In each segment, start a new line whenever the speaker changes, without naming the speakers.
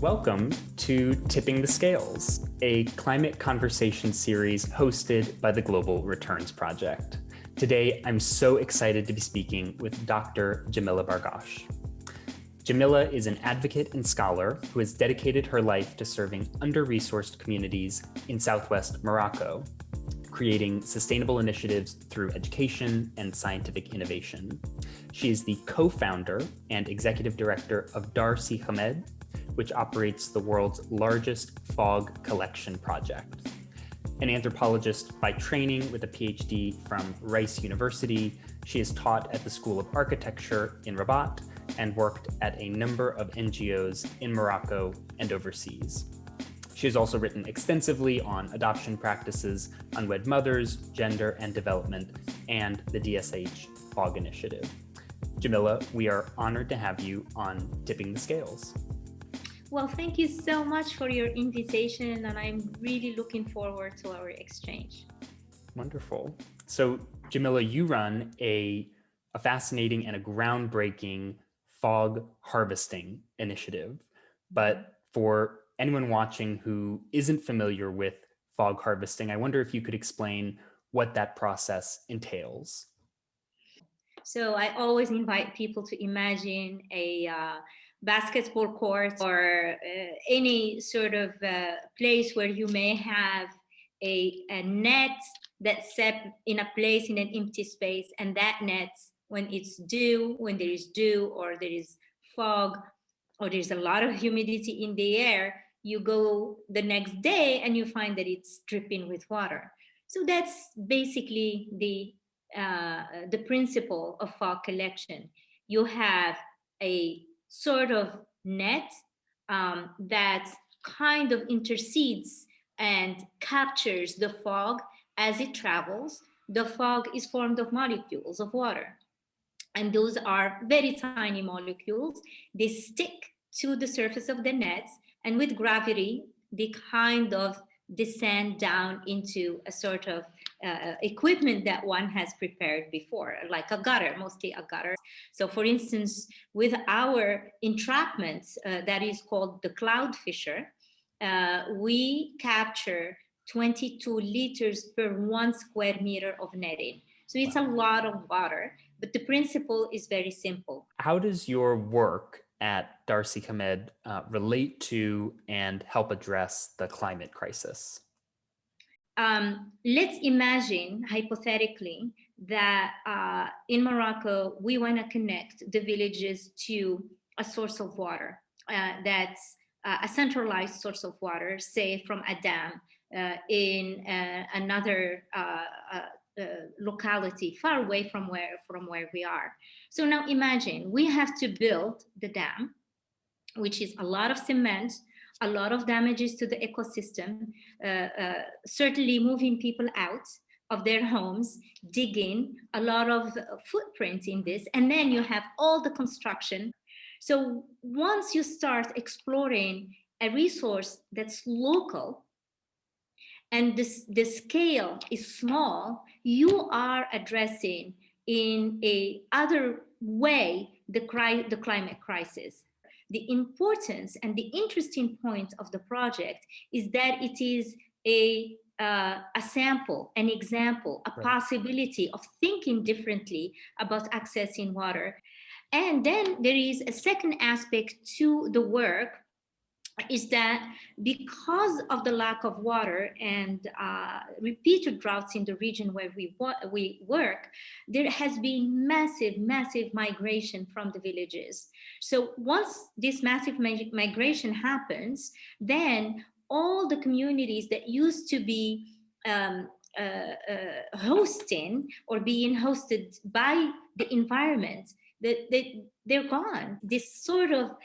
Welcome to Tipping the Scales, a climate conversation series hosted by the Global Returns Project. Today, I'm so excited to be speaking with Dr. Jamila Bargach. Jamila is an advocate and scholar who has dedicated her life to serving under-resourced communities in Southwest Morocco, creating sustainable initiatives through education and scientific innovation. She is the co-founder and executive director of Darcy Hmad, which operates the world's largest fog collection project. An anthropologist by training with a PhD from Rice University, she has taught at the School of Architecture in Rabat and worked at a number of NGOs in Morocco and overseas. She has also written extensively on adoption practices, unwed mothers, gender and development, and the DSH Fog Initiative. Jamila, we are honored to have you on Tipping the Scales.
Well, thank you so much for your invitation, and I'm really looking forward to our exchange.
Wonderful. So, Jamila, you run a fascinating and a groundbreaking fog harvesting initiative. But for anyone watching who isn't familiar with fog harvesting, I wonder if you could explain what that process entails.
So I always invite people to imagine a basketball court or any sort of place where you may have a net that's set in a place in an empty space, and that net, when there is dew or there is fog or there's a lot of humidity in the air, you go the next day and you find that it's dripping with water. So that's basically the principle of fog collection. You have a sort of net that kind of intercedes and captures the fog as it travels. The fog is formed of molecules of water, and those are very tiny molecules. They stick to the surface of the net, and with gravity, they kind of descend down into a sort of equipment that one has prepared before, like a gutter, mostly a gutter. So for instance, with our entrapment that is called the cloud fisher, we capture 22 liters per 1 square meter of netting. So it's a lot of water, but the principle is very simple.
How does your work at Darcy Hmad relate to and help address the climate crisis?
Let's imagine, hypothetically, that in Morocco, we want to connect the villages to a source of water that's a centralized source of water, say from a dam in another locality far away from where we are. So now imagine we have to build the dam, which is a lot of cement, a lot of damages to the ecosystem, certainly moving people out of their homes, digging, a lot of footprint in this, and then you have all the construction. So once you start exploring a resource that's local, and the scale is small, you are addressing in a other way the climate crisis. The importance and the interesting point of the project is that it is a sample, an example, a possibility of thinking differently about accessing water. And then there is a second aspect to the work, is that because of the lack of water and repeated droughts in the region where we work, there has been massive migration from the villages. So once this massive migration happens, then all the communities that used to be hosting or being hosted by the environment, they're gone. This sort of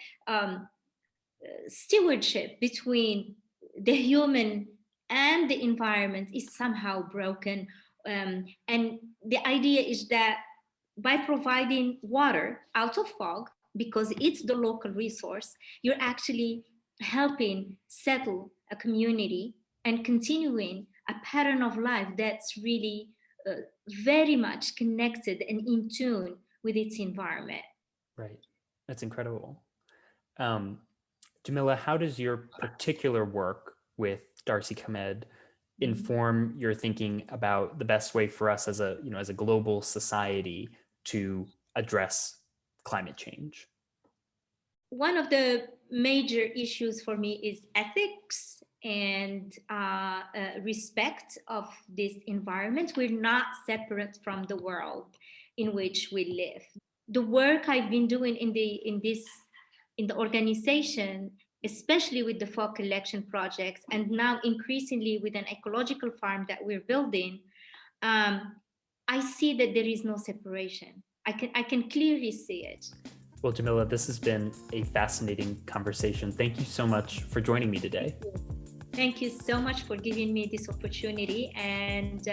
stewardship between the human and the environment is somehow broken. And the idea is that by providing water out of fog, because it's the local resource, you're actually helping settle a community and continuing a pattern of life that's really very much connected and in tune with its environment.
Right. That's incredible. Jamila, how does your particular work with Darcy Hmad inform your thinking about the best way for us as a global society to address climate change?
One of the major issues for me is ethics and respect of this environment. We're not separate from the world in which we live. The work I've been doing in the organization, especially with the fall collection projects, and now increasingly with an ecological farm that we're building, I see that there is no separation. I can clearly see it.
Well, Jamila, this has been a fascinating conversation. Thank you so much for joining me today.
Thank you so much for giving me this opportunity. And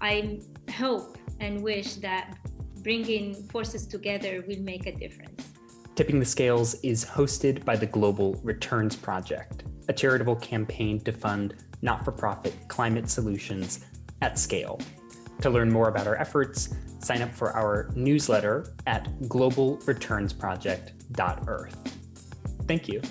I hope and wish that bringing forces together will make a difference.
Tipping the Scales is hosted by the Global Returns Project, a charitable campaign to fund not-for-profit climate solutions at scale. To learn more about our efforts, sign up for our newsletter at globalreturnsproject.earth. Thank you.